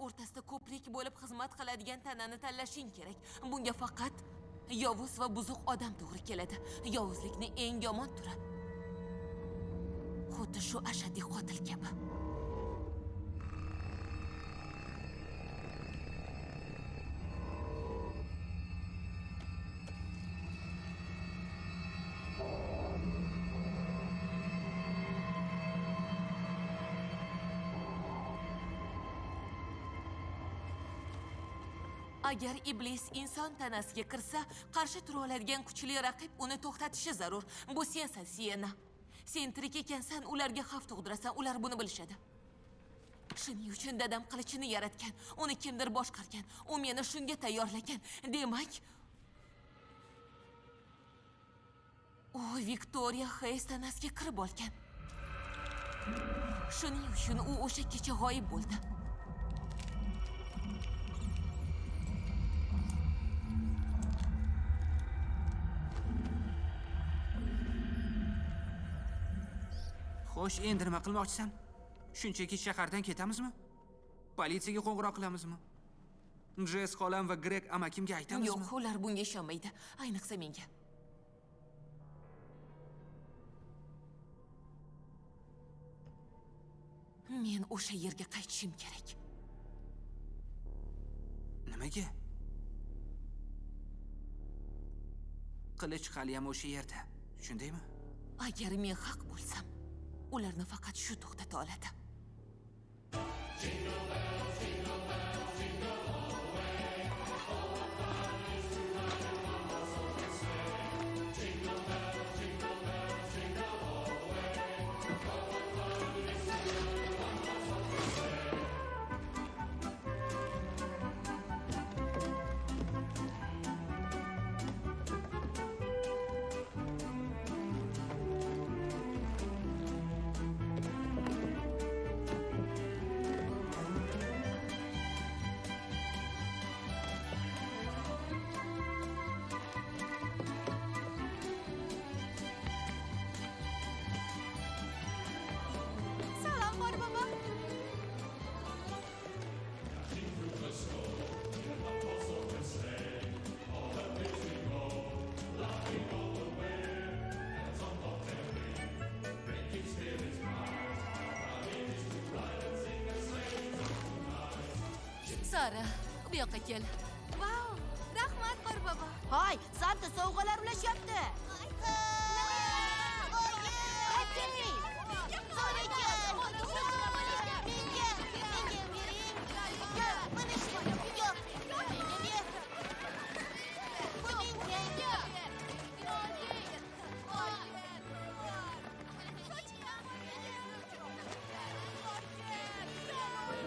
o'rtasida ko'prik bo'lib xizmat qiladigan tanani tanlashing kerak. Bunga faqat yovuz va buzuq odam to'g'ri keladi. Yovuzlikning eng yomon turi. Xuddi shu ashaddiy qotil kabi. Agar iblis inson tanasiga kirsa, qarshi tura oladigan kuchli raqib uni to'xtatishi zarur. Bu sensan, Sienna. Sen tirik ekansan, ularga xavf tug'dirasan, ular buni bilishadi. Shuning uchun dadam qilichini yaratgan, uni kimdir boshqargan, u meni shunga tayyorlagan. Demak, u Viktoriya Hayes tanasiga kirib olgan. Shuning uchun u o'sha kecha g'oyib bo'ldi. Xo'sh, endi nima qilmoqchisan? Shunchaki shahardan ketamizmi? Politsiyaga qo'ng'iroq qilamizmi? Jess xolam va Greg amakimga aytamizmi? Yo'q, ular bunga ishonmaydi, ayniqsa menga. Men o'sha yerga qaytishim kerak. Nimaga? Qilich hali ham o'sha yerda, shundaymi? Agar men haq bo'lsam, ularni faqat shu to'xtata oladi. Sara, bu yoqqa kel. Vau, rahmat Qorbobo. Hoy, Santa sovg'alar ulashyapti.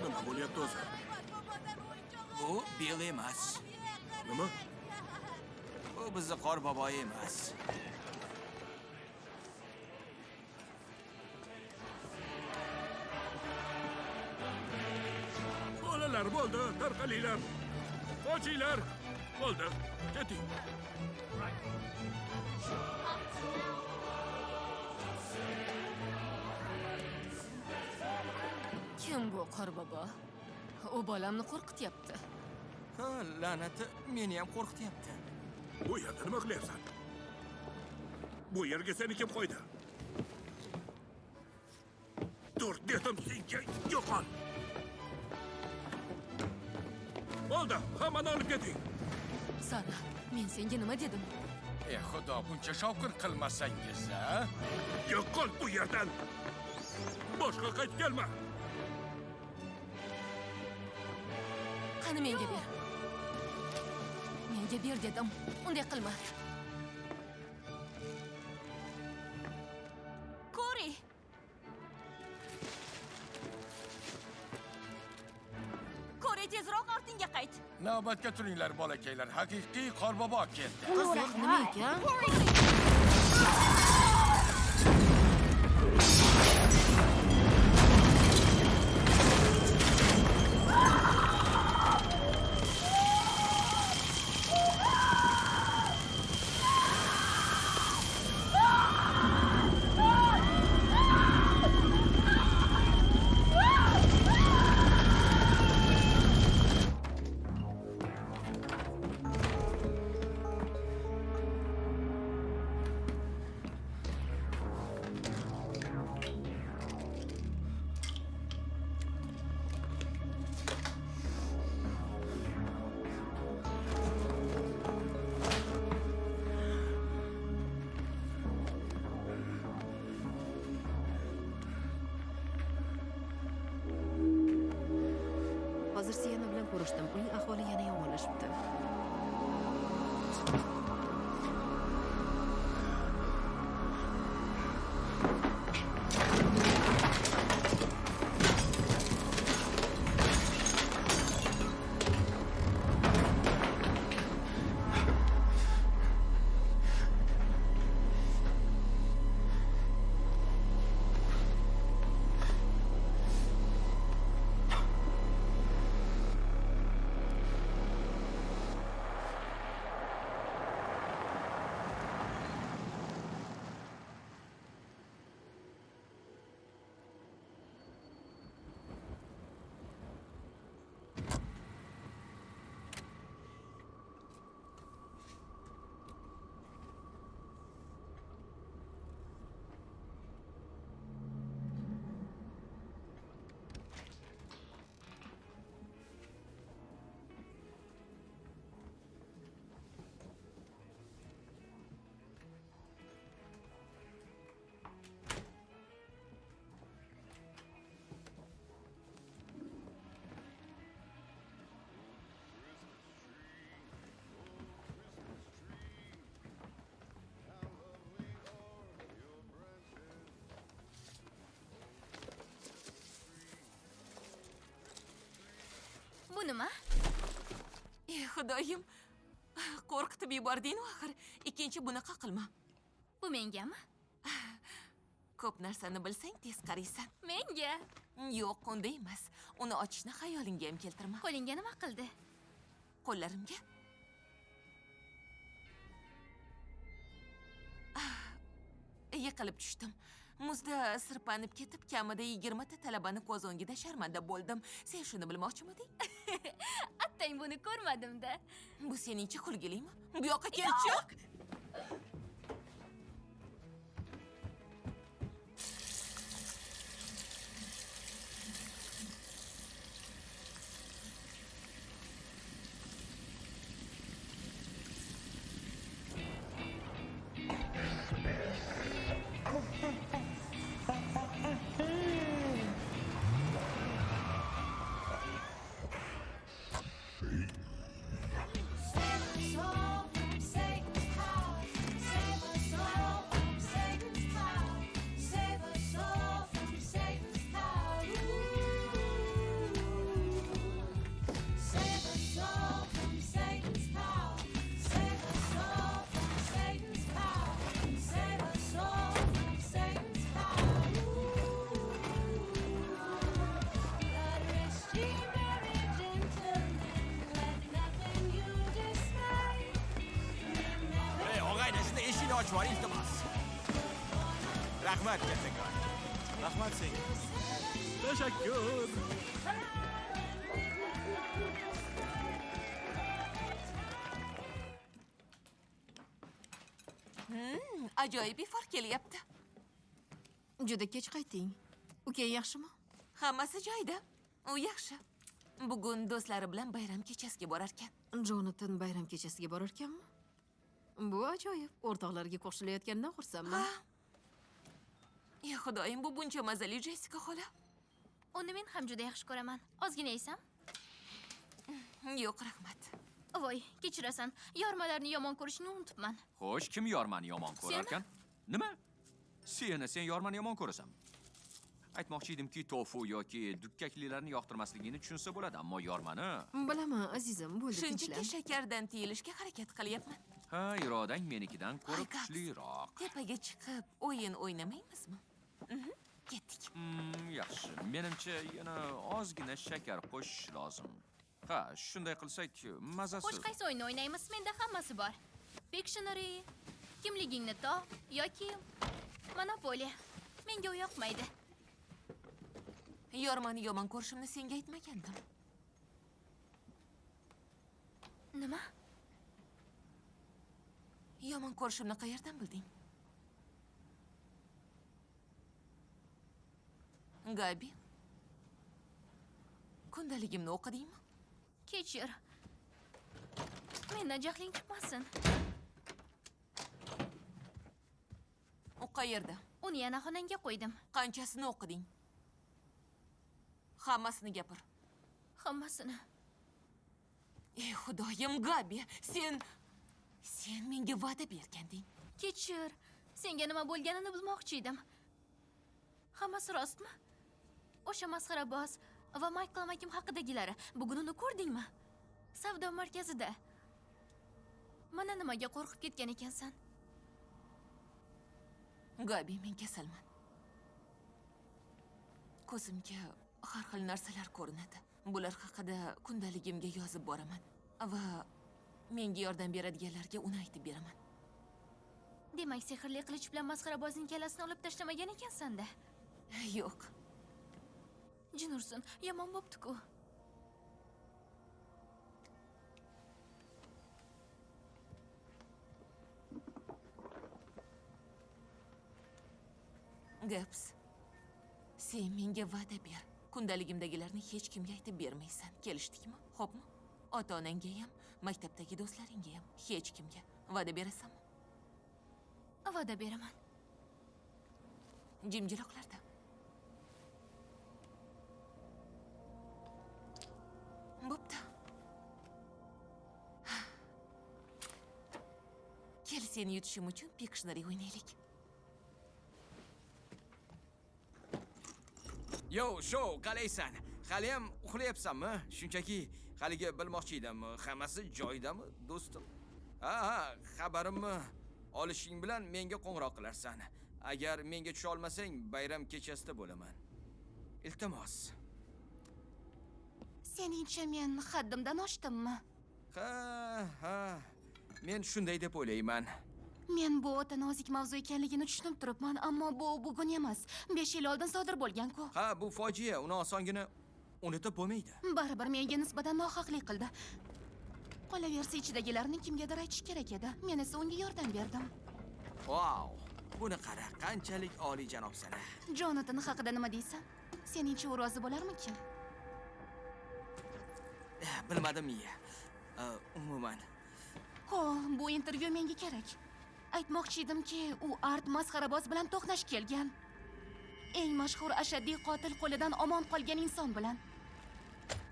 Nima bo'lyapti o'zi? Bu Bill emas. Nima? Bu bizni Qorbobo emas. Bolalar bo'ldi, tarqalinglar. Qochinglar. Bo'ldi, keting. Kim bu Qorbobo? U bolamni qo'rqityapti. Ha, la'nati, meni ham qo'rqityapti. Bu yerda nima qilyapsan? Bu yerga seni kim qo'ydi? Dur dedim senga, yo'qol. Bo'ldi, hammani olib keting. Sara, men senga nima dedim? Xudo, buncha shovqin qilmasangiz, a? Yo'qol bu yerdan. Boshqa qaytib kelma. Qani menga ber. Menga ber dedim. Unday qilma. Kori. Kori, tezroq ortingga qayt. Navbatga turinglar, bolakaylar. Haqiqiy Qorbobo keldi. Qiziq, nima ekan? Hozir Siyana bilan ko'rishdim. Uning ahvoli yana yomonlashibdi. Bu nima? Ey xudoyim, qo'rqitib yubording-ku axir. Ikkinchi bunaqa qilma. Bu mengami? Ko'p narsani bilsang tez qaraysan. Menga. Yo'q, unday emas. Uni ochishni xayolingga ham keltirma. Qo'lingga nima qildi? Qo'llarimga. Yiqilib tushdim. Muzda sirpanib ketib, kamida 20 ta talabani ko'z o'ngida sharmanda bo'ldim. Sen shuni bilmoqchimiding? Attang buni ko'rmadim-da. Bu seningcha kulgilimi? Bu yoqqa kelchi. ochvar, iltimos. Rahmat, kattakon. Rahmat senga. Tashakkur. Ajoyib ifor kelyapti. Juda kech qaytding. Ukang yaxshimi? Hammasi joyida. U yaxshi. Bugun do'stlari bilan bayram kechasiga borar ekan. Jonatan bayram kechasiga borar ekanmi? Bu ajoyib. O'rtoqlarga qo'shilayotganidan xursandman. Ey xudoyim, bu buncha mazali Jessica xola. Uni men ham juda yaxshi ko'raman. Ozgina yesam? Yo'q, rahmat. Voy, kechirasan. Yormalarni yomon ko'rishni unutibman. Xo'sh, kim yormani yomon ko'rar ekan? Nima? Sen yormani yomon ko'rasan. Aytmoqchi edimki, tofu yoki dukkaklilarni yoqtirmasligini tushunsa bo'ladi, ammo yormani. Bilaman, azizim, bo'ldi, Shunchaki tinchlan. shakardan tiyilishga harakat qilyapman. Ha, irodang menikidan ko'ra Ay, Kaps. kuchliroq. Tepaga chiqib o'yin o'ynamaymizmi? Ketdik. Yaxshi. Menimcha yana ozgina shakar qo'shish lozim. Ha, shunday qilsak, mazasi. Xo'sh, qaysi o'yinni o'ynaymiz? Menda hammasi bor. Pictionary, kimligingni top yoki Monopoly. Menga u yoqmaydi. Yormani yomon ko'rishimni senga aytmagandim. Nima? Yomon ko'rishimni qayerdan bilding? Gabi, kundaligimni o'qidingmi? Kechir. Mendan jahling chiqmasin. U qayerda? Uni yana xonangga qo'ydim. Qanchasini o'qiding? Hammasini gapir. Hammasini. Ey xudoyim, Gabi, sen menga va'da berganding. Kechir. Senga nima bo'lganini bilmoqchi edim. Hammasi rostmi? O'sha masxaraboz va Michael Makim haqidagilari bugun uni ko'rdingmi? Savdo markazida. Mana nimaga qo'rqib ketgan ekansan? Gabi, men kasalman. Ko'zimga har xil narsalar ko'rinadi. Bular haqida kundaligimga yozib boraman va menga yordam beradiganlarga uni aytib beraman. Demak, sehrli qilich bilan masxarabozning kallasini olib tashlamagan ekansan-da. Yo'q. Jin ursin, yomon bo'pti-ku. Gaps. Sen menga va'da ber. Kundaligimdagilarni hech kimga aytib bermaysan. Kelishdikmi? Xo'pmi? Ota-onangga ham, maktabdagi do'stlaringga ham, hech kimga va'da berasanmi? Va'da beraman. Jimjiroqlarda. Bo'pti. Kel, seni yutishim uchun Pictionary o'ynaylik. Yo, show, qalaysan? Hali ham uxlayapsanmi? Shunchaki haligi bilmoqchi edim, hammasi joyidami, do'stim? Ha, xabarimni olishing bilan menga qo'ng'iroq qilarsan. Agar menga tusha olmasang, bayram kechasida bo'laman. Iltimos. Seningcha men haddimdan oshdimmi? Ha. Men shunday deb o'ylayman. Men bu o'ta nozik mavzu ekanligini tushunib turibman, ammo bu bugun emas, 5 yil oldin sodir bo'lgan-ku. Ha, bu fojia, uni osongina unutib bo'lmaydi. Baribir menga nisbatan nohaqlik qildi. Qolaversa, ichidagilarni kimgadir aytish kerak edi. Men esa unga yordam berdim. Wow! Buni qara, qanchalik oliyjanobsan. Jonatan haqida nima deysan? Seningcha u rozi bo'larmikin? Bilmadim-ya. Umuman. Bu intervyu menga kerak. Aytmoqchi edimki, u Art masxaraboz bilan to'qnash kelgan. Eng mashhur ashaddiy qotil qo'lidan omon qolgan inson bilan.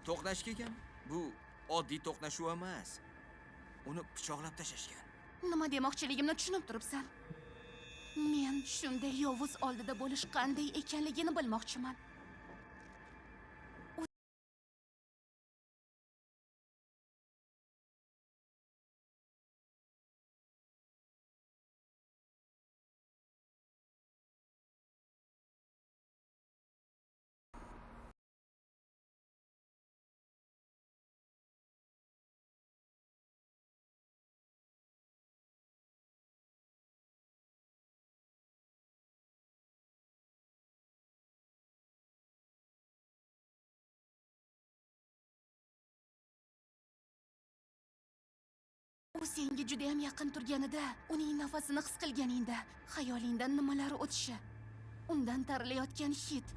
To'qnash kelgan? Bu oddiy to'qnashuv emas. Uni pichoqlab tashlashgan. Nima demoqchiligimni tushunib turibsan? Men shunday yovuz oldida bo'lish qanday ekanligini bilmoqchiman. U senga juda ham yaqin turganida, uning nafasini his qilganingda, xayolingdan nimalar o'tishi, undan tarilayotgan hid.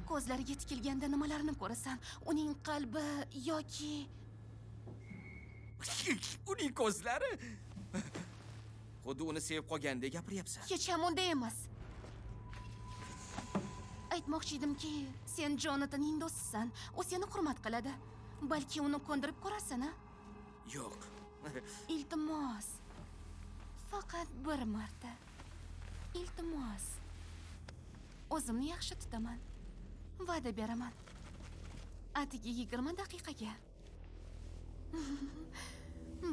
Ko'zlariga tikilganda nimalarni ko'rasan? Uning qalbi yoki Uning ko'zlari? Xuddi uni sevib qolgandek gapiryapsan. hech ham unday emas. Aytmoqchi edimki, sen Jonathanning do'stisan. U seni hurmat qiladi. Balki uni ko'ndirib ko'rasan-a? Yo'q. Iltimos. Faqat bir marta. Iltimos. O'zimni yaxshi tutaman. Va'da beraman. Atigi 20 daqiqaga.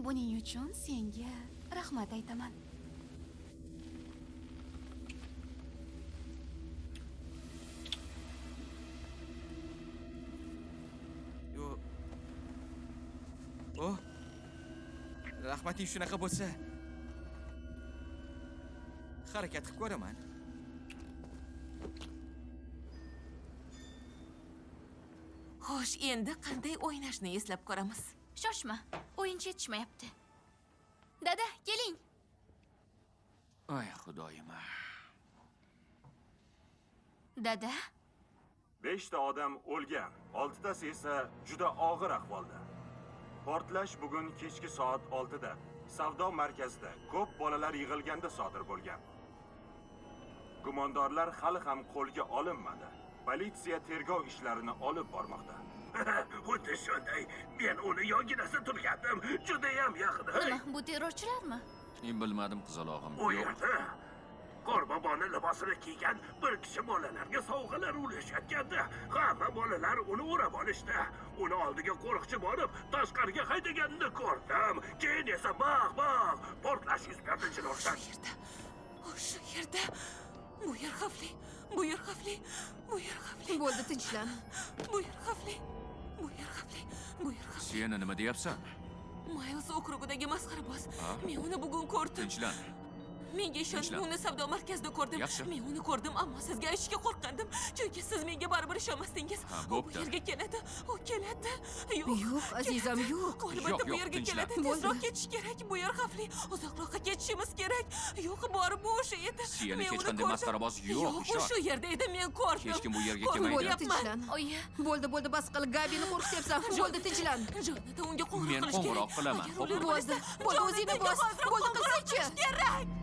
Buning uchun senga rahmat aytaman. Rahmating shunaqa bo'lsa, harakat qilib ko'raman. Xo'sh, endi qanday o'ynashni eslab ko'ramiz. Shoshma, o'yinchi yetishmayapti. Dada, keling. Ay, xudoyim. Dada, 5 ta odam o'lgan, 6 tasi esa juda og'ir ahvolda. Portlash bugun kechki soat 6 da savdo markazida ko'p bolalar yig'ilganda sodir bo'lgan. Gumondorlar hali ham qo'lga olinmadi. Politsiya tergov ishlarini olib bormoqda. Xuddi shunday. Men uni yonginasida turgandim. Judayam yaqin. Nima, bu terrorchilarmi? Bilmadim qizalog'im. U yerda Qorboboni libosini kiygan bir kishi bolalarga sovg'alar ulashayotganda, hamma bolalar uni o'rab olishdi. Uni oldiga qo'riqchi borib, tashqariga haydaganini ko'rdim. Keyin esa baq, portlash yuz berdi jinoyatdan. Shu yerda. Bu yer xavfli. Bu yer xavfli. Bu yer xavfli. Bo'ldi, tinchlan. Bu yer xavfli. Bu yer xavfli. Bu yer xavfli. Sen nima deyapsan? Miles okrugidagi masxaraboz. Men uni bugun ko'rdim. Tinchlan. Menga ishonch, Tinchlan. uni savdo markazida ko'rdim. Yaxshi. Men uni ko'rdim, ammo sizga aytishga qo'rqandim, chunki siz menga baribir ishonmasdingiz. Ha, U bu bo'pti. yerga keladi. U keladi. Yo'q, azizam, yo'q. Albatta bu Yo'q, yerga tinchlan. keladi. Tezroq ketish kerak. Bu yer xavfli. Uzoqroqqa ketishimiz kerak. Yo'q, borib bu o'sha edi. Siyani Men hech uni qanday ko'rdim. masxaraboz yo'q, Yo'q, u ishon. shu yerda edi, men ko'rdim. Hech kim bu yerga Ko'rdim, kelmaydi. bo'lyapman. Tinchlan. Oyi, Bo'ldi, bas qil. Gabini qo'rqityapsan. Bo'ldi, tinchlan. Jonatan, unga qo'ng'iroq Men qilish kerak. qo'ng'iroq qilaman, Agar xo'pmi? ular Bo'ldi, bilsa, bo'ldi, o'zingni Jonatanga bos. hozir Bo'ldi, qo'ng'iroq qilsang-chi. qilish kerak.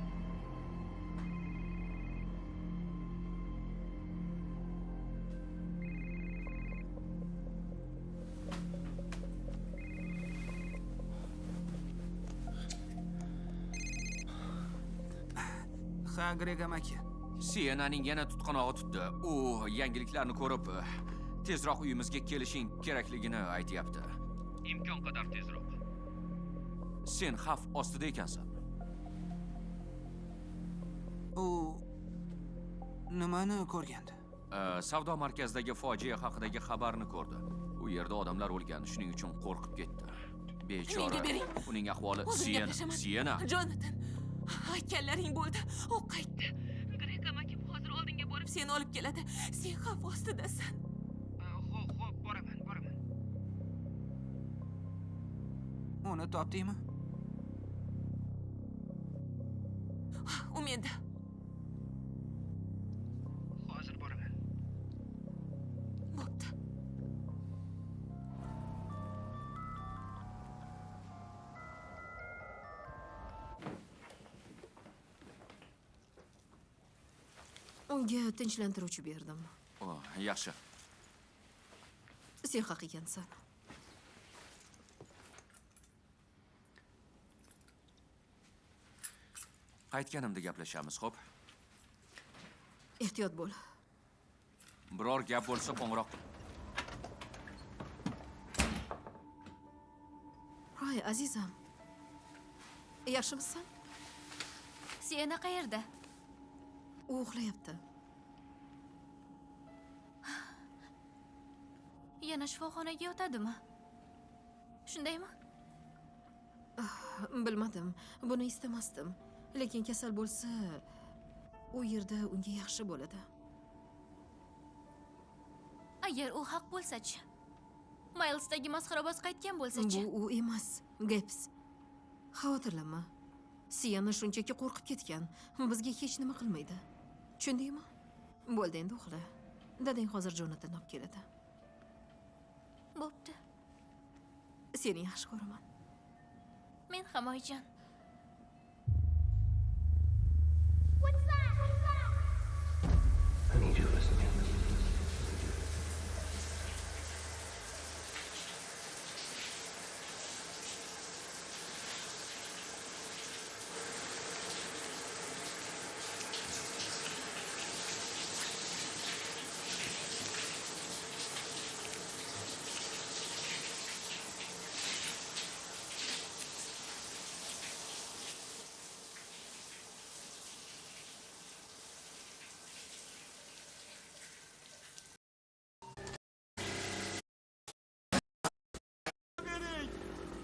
Ha, Greg amaki. Sienaning yana tutqanog'i tutdi. U yangiliklarni ko'rib, tezroq uyimizga kelishing kerakligini aytyapti. Imkon qadar tezroq. Sen xavf ostida ekansan. U nimani ko'rgandi? Savdo markazidagi fojia haqidagi xabarni ko'rdi. U yerda odamlar o'lgan, shuning uchun qo'rqib ketdi. Bechora. Menga bering. Uning ahvoli O'zim gaplashaman. Siena. Jonatan, aytganlaring bo'ldi. U qaytdi. Greg amakim hozir oldinga borib seni olib keladi. Sen xavf ostidasan. Xo'p, boraman. Uni topdingmi? U menda. Hozir boraman. Bo'pti. Unga tinchlantiruvchi berdim. Yaxshi. Sen haq ekansan. Qaytganimda gaplashamiz, xo'p? Ehtiyot bo'l. Biror gap bo'lsa qo'ng'iroq qil. Hoy, azizam. Yaxshimisan? Siena qayerda? U uxlayapti. Yana shifoxonaga yotadimi? Shundaymi? Bilmadim. Buni istamasdim. Lekin kasal bo'lsa, u yerda unga yaxshi bo'ladi. Agar u haq bo'lsa-chi? Milesdagi masxaraboz qaytgan bo'lsa-chi? Bu u emas, Gaps. Xavotirlanma. Siyana shunchaki qo'rqib ketgan. Bizga hech nima qilmaydi. Tushundingmi? Bo'ldi, endi uxla. Dadang hozir Jonatan olib keladi. Bo'pti. Seni yaxshi ko'raman. Men ham oyijon.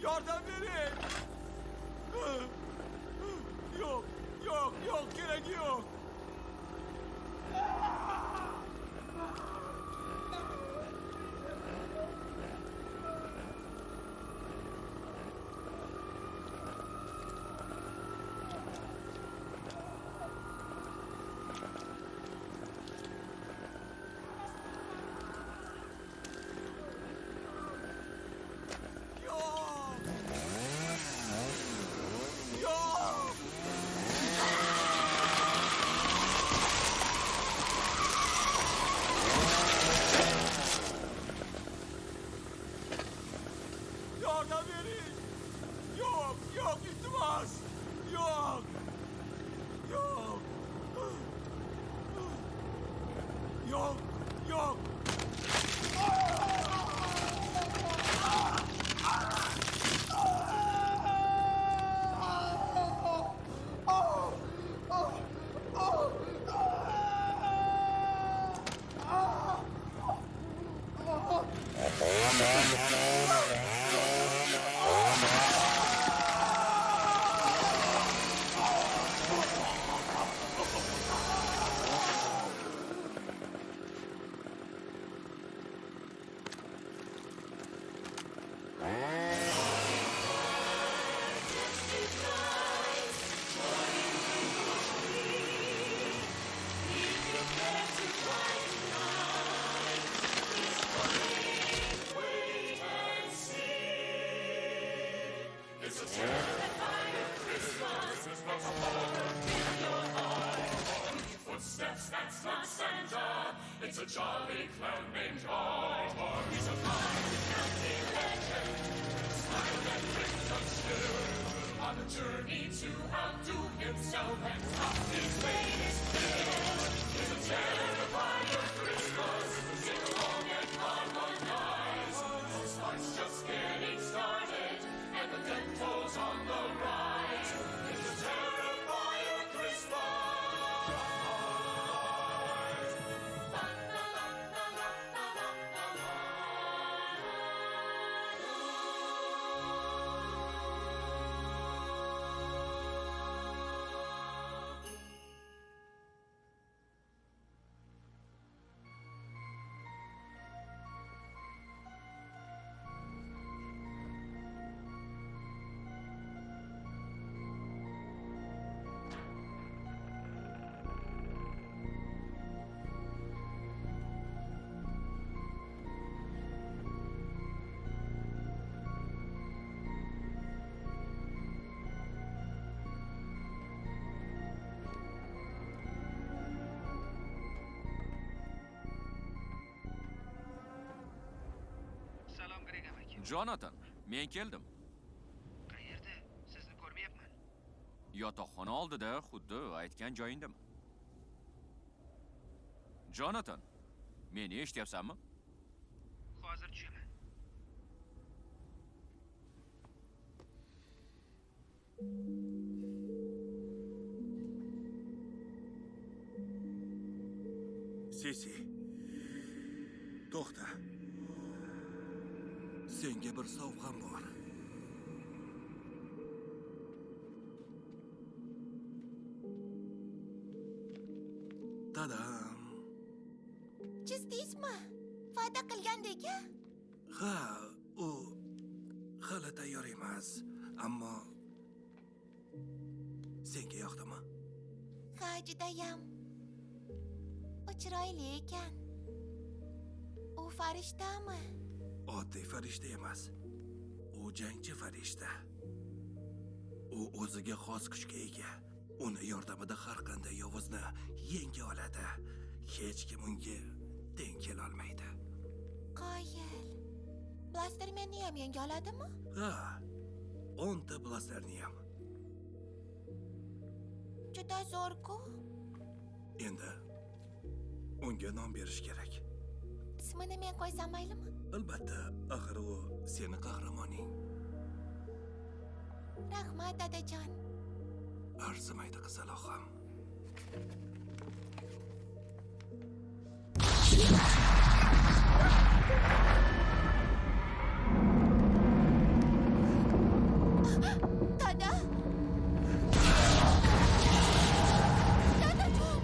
Yordam bering! Yo'q, kerak yo'q. yordam bering. Yo'q, iltimos. Yo'q. Jonathan, men keldim. Qayerda? Sizni ko'rmayapman. Yotoqxona oldida, xuddi aytgan joyingdami? Jonathan, meni eshityapsanmi? Hozir tushaman. Sisi. To'xta. Senga bir sovg'am bor. Tadam. Jizdingizmi? Va'da qilgandek-a? Ha, u hali tayyor emas, ammo senga yoqdimi? Ha, judayam. U chiroyli ekan. U farishtami? Oddiy farishta emas. U jangchi farishta. U o'ziga xos kuchga ega. Uni yordamida har qanday yovuzni yenga oladi. Hech kim unga teng kela olmaydi. Qoyil. Blastermenni ham yenga oladimi? Ha, 10 ta blasterni ham. Juda zo'r-ku. Endi unga nom berish kerak. Ismini men qo'ysam maylimi? Albatta, axir u seni qahramoning. Rahmat, dadajon. Arzimaydi qizaloqim. Dada! Dadajon!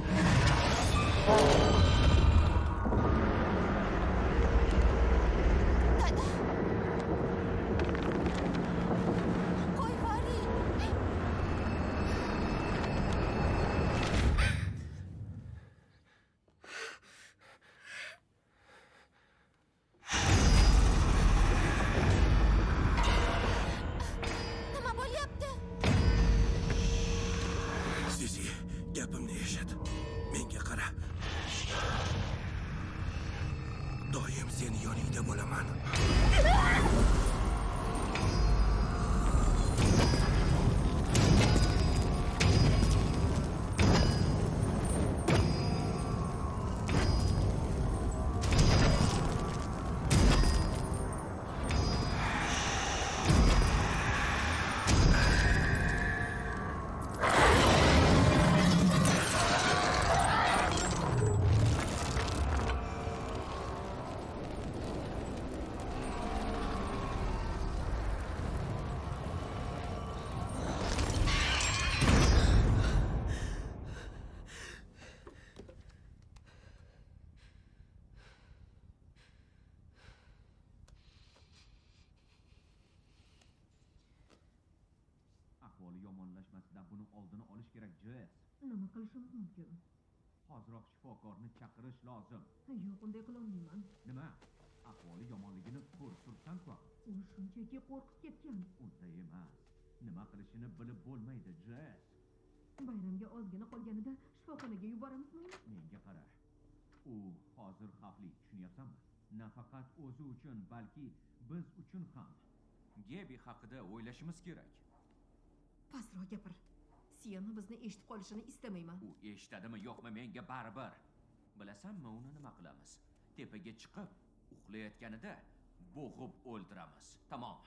Dada! Qo'y, Vali! ahvoli yomonlashmasidan buni oldini olish kerak, Jess. Nima qilishimiz mumkin? Hozirroq shifokorni chaqirish lozim. Yo'q, unday qila olmayman. Nima? Ahvoli yomonligini ko'rib tursan-ku. U shunchaki qo'rqib ketgan. Unday emas. Nima qilishini bilib bo'lmaydi, Jess. Bayramga ozgina qolganida shifoxonaga yuboramizmi? Menga qara. U hozir xavfli, tushunyapsanmi? Nafaqat o'zi uchun, balki biz uchun ham. Gebi haqida o'ylashimiz kerak. Pastroq gapir. Siyana bizni eshitib qolishini istamayman. U eshitadimi, yo'qmi, menga baribir. Bilasanmi, uni nima qilamiz? Tepaga chiqib, uxlayotganida bo'g'ib o'ldiramiz. Tamom.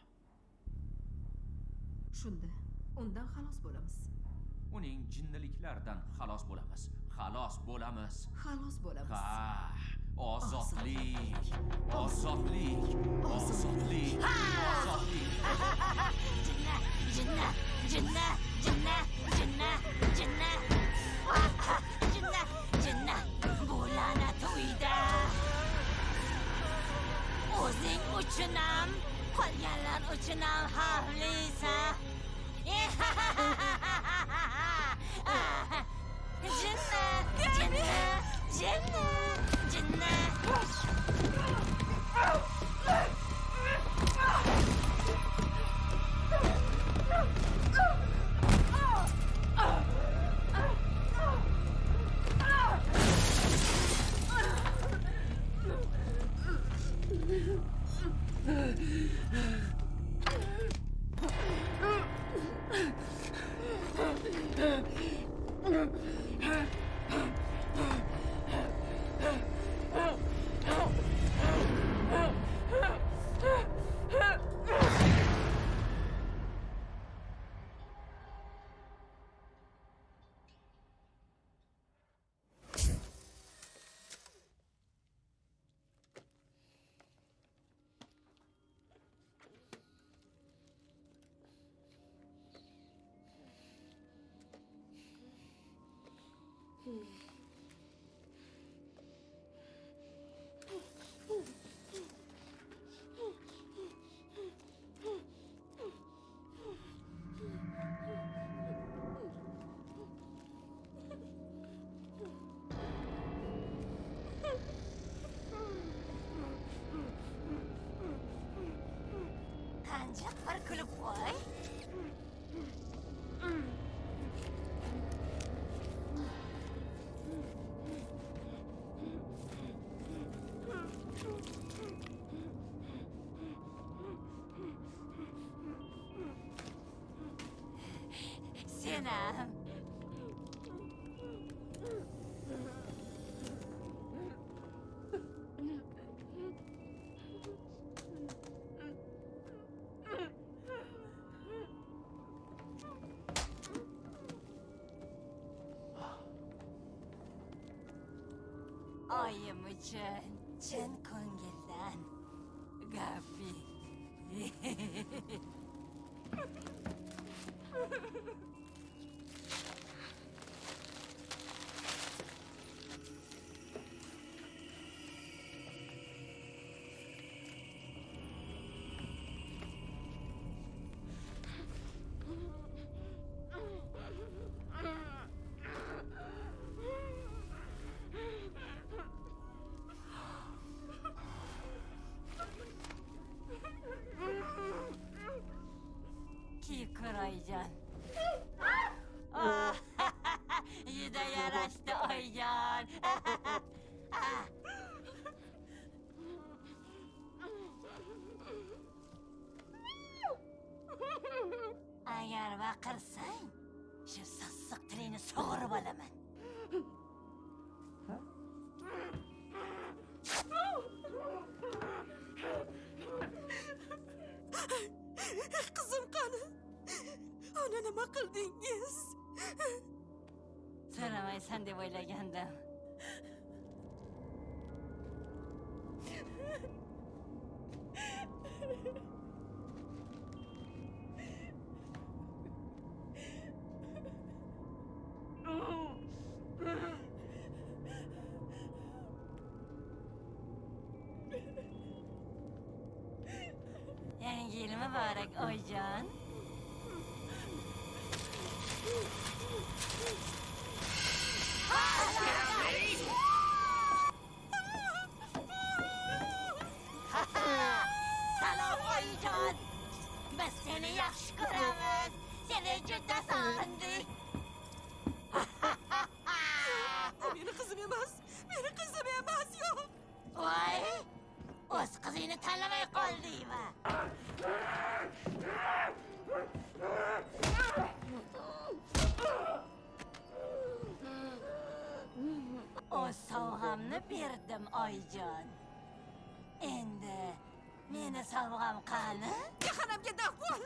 Shunda undan xalos bo'lamiz. Uning jinniliklardan xalos bo'lamiz. Xalos bo'lamiz. Xalos bo'lamiz. Ha, ozodlik. Ozodlik. Ozodlik. Ozodlik. Jinna, jinna, jinna, jinna, jinna, jinna. Jinna, jinna. Bu la'nat uyda. O'zing uchun ham, qolganlar uchun ham xavflisan. Jinna, jinna, jinna, jinna. Qancha bir kulib qo'y. Senam. Oyim uchun chin ko'ngildan Gabi. Oyjon. Juda yarashdi Oyjon. Agar vaqirsang, shu sassiq tilingni sug'urib olaman. Qizim qani? Ona nima qildingiz? So'ramaysan deb o'ylagandim. Yangi yil muborak Oyjon. Salom oyijon. Biz seni yaxshi ko'ramiz. Seni juda sog'indik. Meni qizim emas. Meni qizim emas, yo'q. Voy! O'z qizingni tanlamay qoldingmi? O'z sovg'amni berdim, oyijon. Endi meni sovg'am qani? Jahannamga dafqol.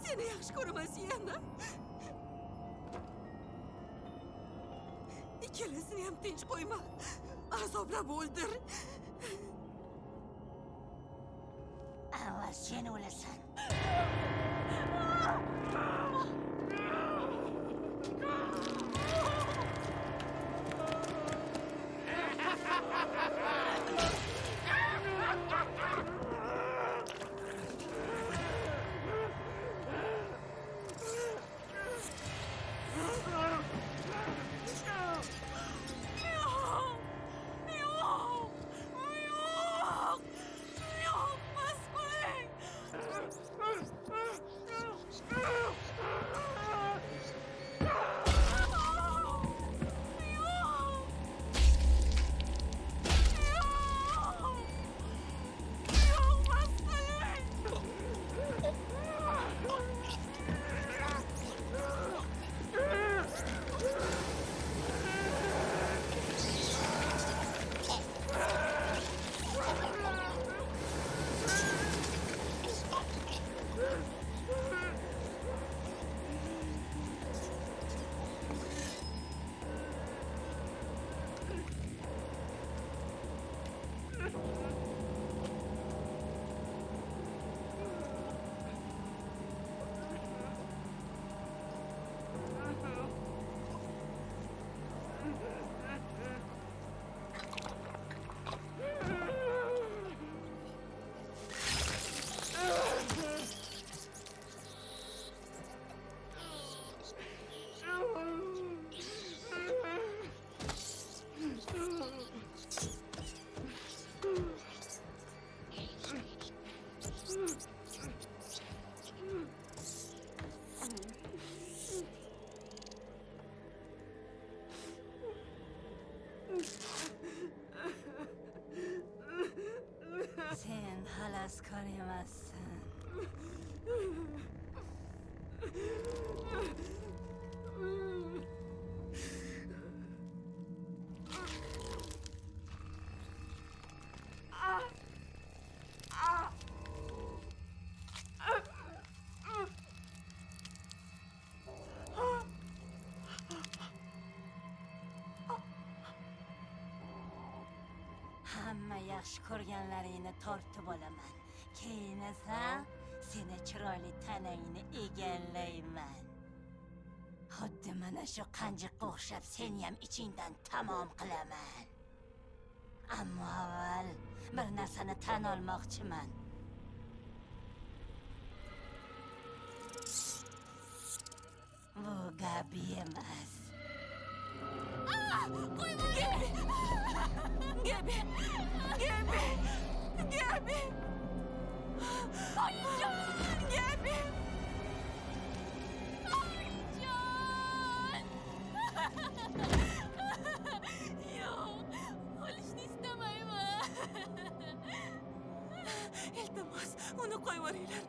Seni yaxshi ko'raman, Siyana. Ikkalasini ham tinch qo'yma. Azoblab o'ldir. Avval sen o'lasan. Sen xaloskor emassan. Hamma yaxshi ko'rganlaringni tortib olaman. Keyin esa seni chiroyli tanangni egallayman. Xuddi mana shu qanjiqqa o'xshab seni ham ichingdan tamom qilaman. Ammo avval bir narsani tan olmoqchiman. Bu Gabi emas. Gabi! Gabi! Oyijon! Gabi! Oyijon! Yo'q, o'lishni istamayman. Iltimos, uni qo'yib yuboringlar.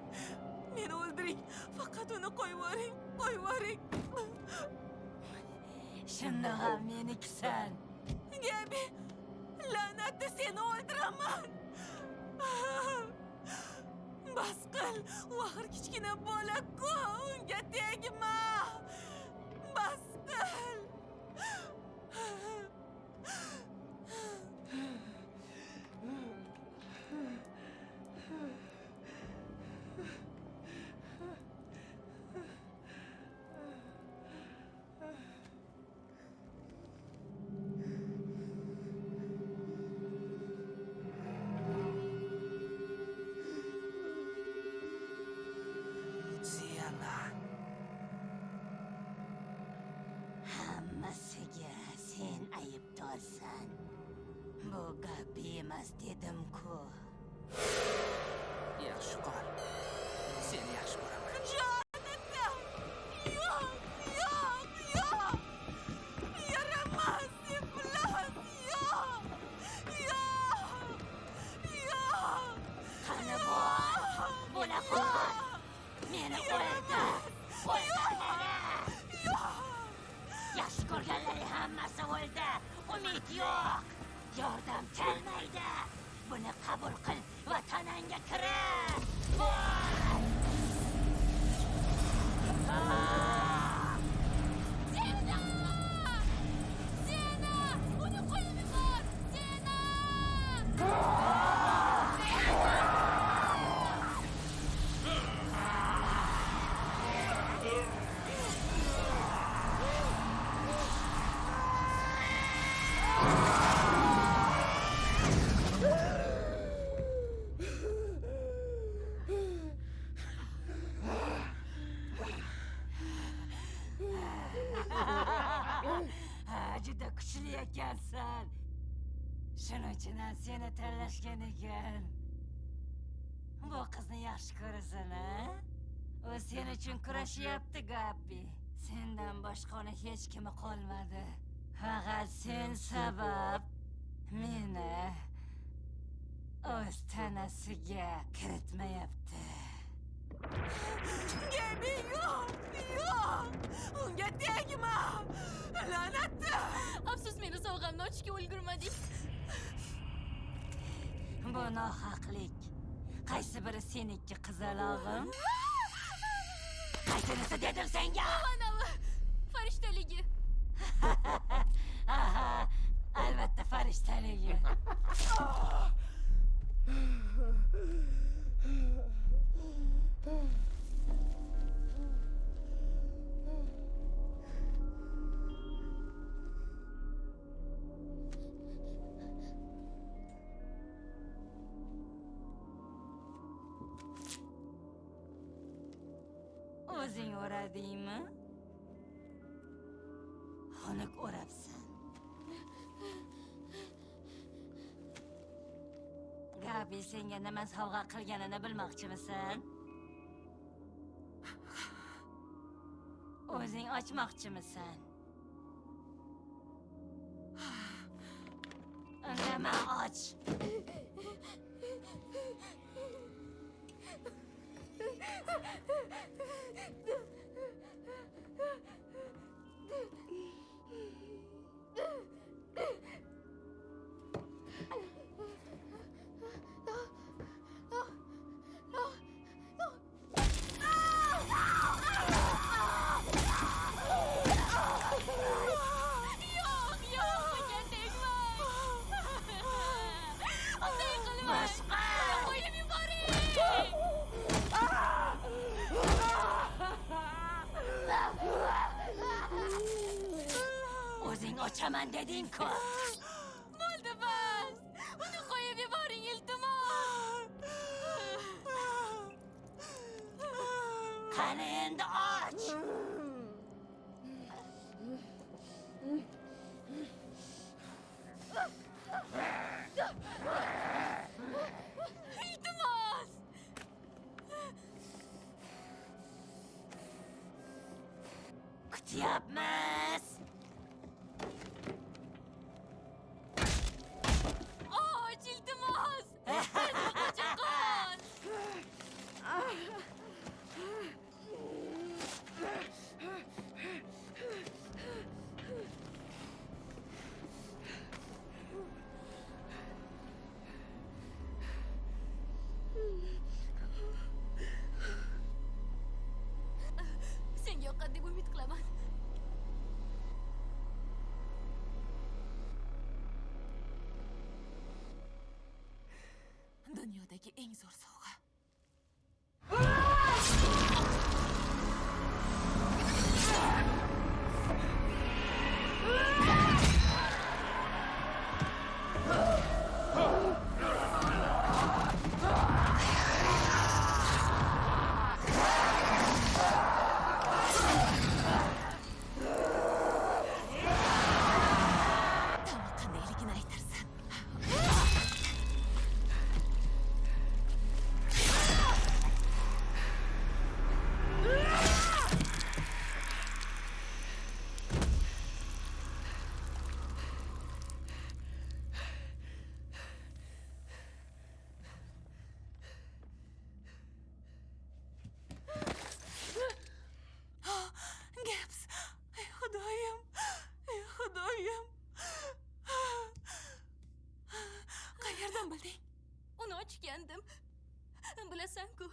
Meni o'ldiring. Faqat uni qo'yib yuboring. Shunda ham menikisan. Gabi! La'natni seni o'ldiraman. Bas qil. qil. U axir kichkina bola-ku, unga tegma. Bas qil. Hammasiga sen aybdorsan. Bu gap emas dedim-ku. Yaxshi qol. Seni yaxshi ko'raman. Jonatam! Yo'q, yo'q, yo'q! Yaramas, iflos, yo'q! Yo'q! Yo'q! Qani bor, bo'laxo'r. Meni o'ldir. O'ldir meni. Yaxshi ko'rganlari hammasi o'ldi. Umid yo'q. Yordam kelmaydi. Buni qabul qil va tanangga kir. Zena! Zena! Uni qo'yib yubor! Zena! Juda kuchli ekansan. Shuning uchun ham seni tanlashgan ekan. Bu qizni yaxshi ko'rasan, a? U sen uchun kurashyapti, Gabbi. Sendan boshqa uni hech kimi qolmadi. Faqat sen sabab meni o'z tanasiga kiritmayapti. Gabi, yo'q, yo'q! Unga tegma! La'natli! Afsus, meni sovg'amni ochishga ulgurmadik. Bu nohaqlik. Qaysi biri seniki, qizalog'im? Qaysinisi dedim senga? Manavi farishtaligi. Aha, albatta farishtaligi. O'zing o'radingmi? Xunuk o'rabsan. Gabi senga nima sovg'a qilganini bilmoqchimisan? O'zing ochmoqchimisan? Nima och? O'zing ochaman deding-ku. Bo'ldi bas. Uni qo'yib yuboring, iltimos. Qani endi och. Iltimos. Kutyapmiz. Och, iltimos. Qo'chaqon. zo'r sovg'a. Qayerdan bilding? Uni ochgandim. Bilasan-ku.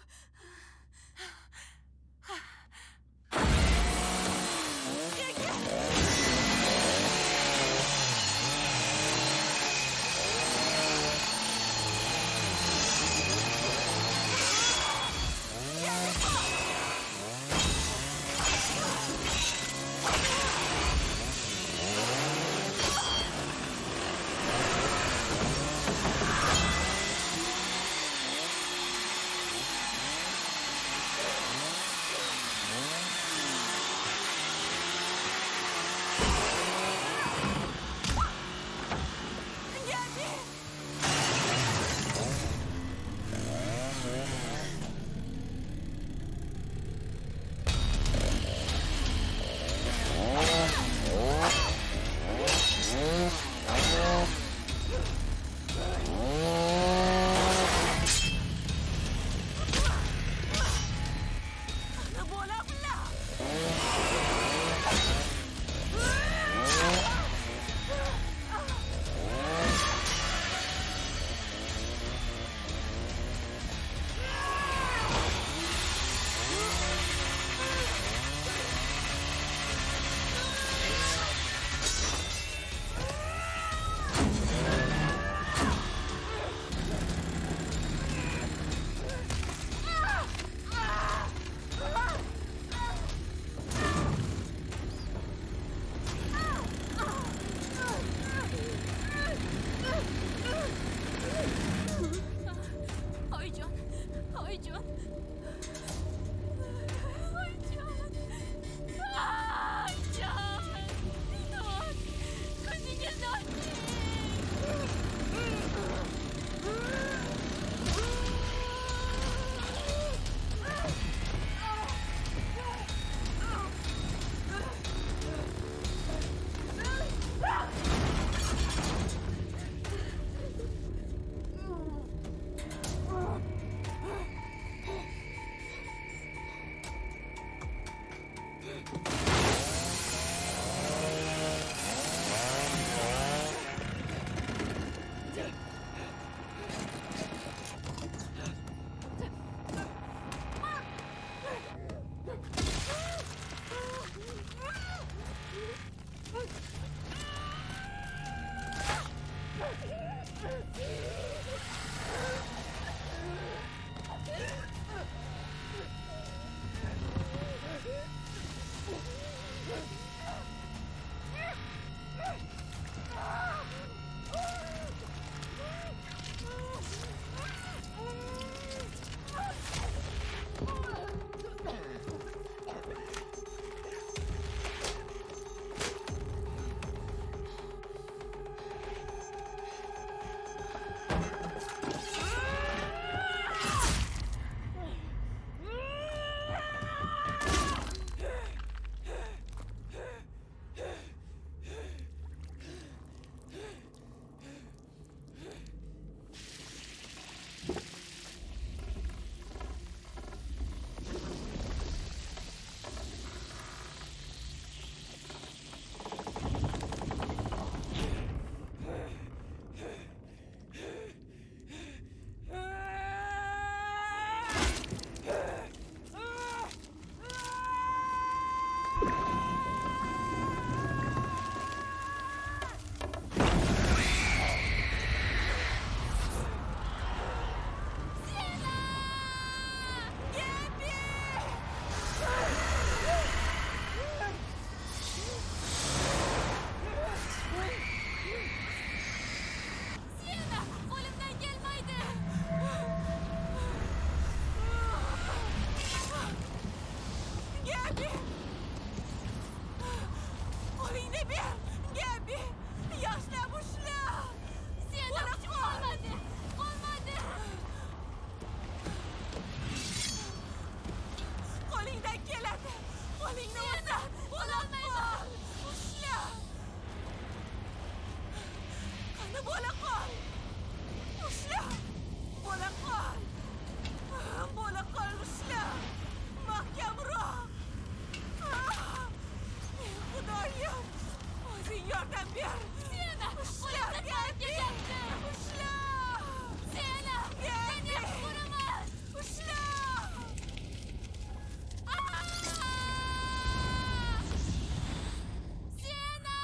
Qo'lingni uzat! Bo'lolmayman! Ushla! Qani bo'la qol! Ushla! Bo'la qol! Bo'la qol, ushla! Mahkamroq! Xudoyim! O'zing yordam ber! Siyana! Ushla! Gabi! Ushla! Siyana! Sen yaxshi ko'raman! Ushla! Siyana!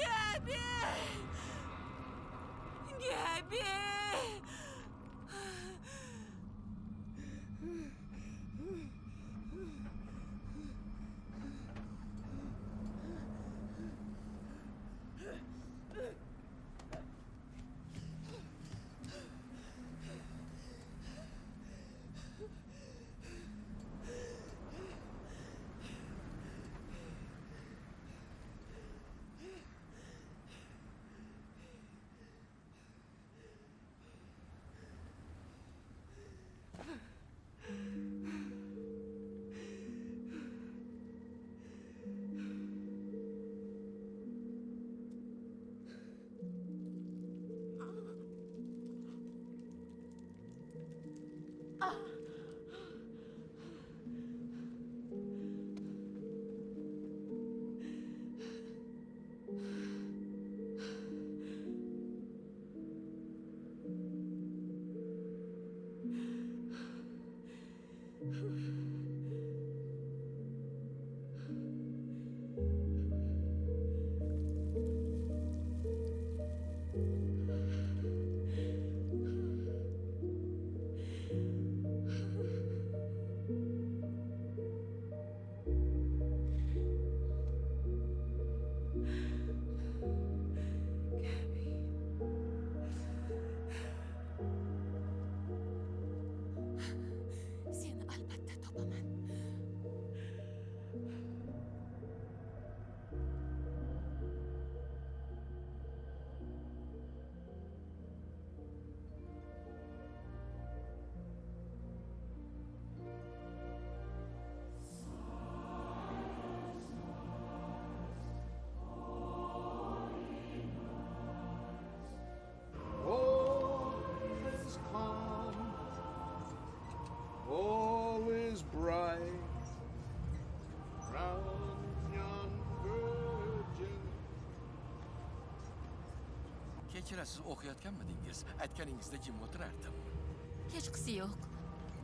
Gabi! Gabi! Seni albatta topaman. All is calm, all is bright, round yon virgin. Kechirasiz o'qiyotganmidingiz? Aytganingizda jim o'tirardim. Hechqisi yo'q.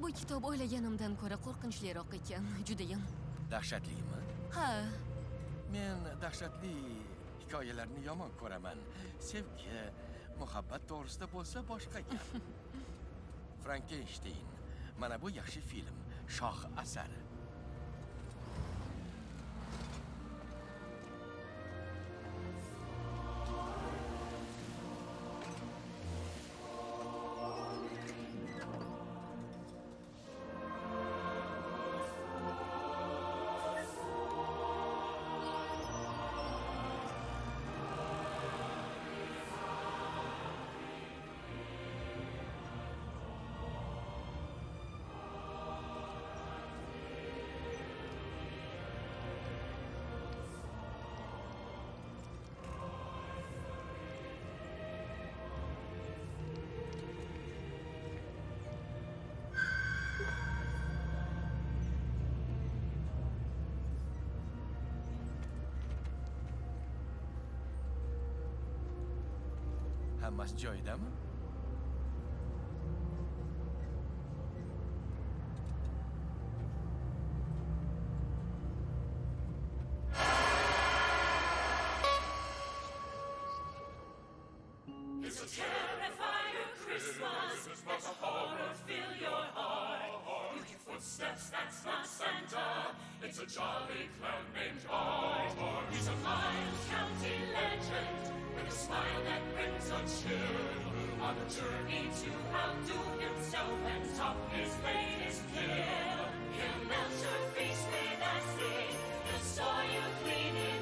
Bu kitob o'ylaganimdan ko'ra qo'rqinchliroq ekan, judayam. Dahshatlimi? Ha, Men dahshatli hikoyalarni yomon ko'raman. Sevgi, muhabbat to'g'risida bo'lsa boshqa gap. Frankenstein. Mana bu yaxshi film, shoh asari. Hammasi joyidami? It's a terrifying Christmas. Let the horror fill your heart. You hear footsteps, that's not Santa. It's a jolly clown named Art. He's a Miles County legend with a smile that brings a chill. On a journey to outdo himself and top his latest kill. He'll melt your face with acid. He'll saw you clean it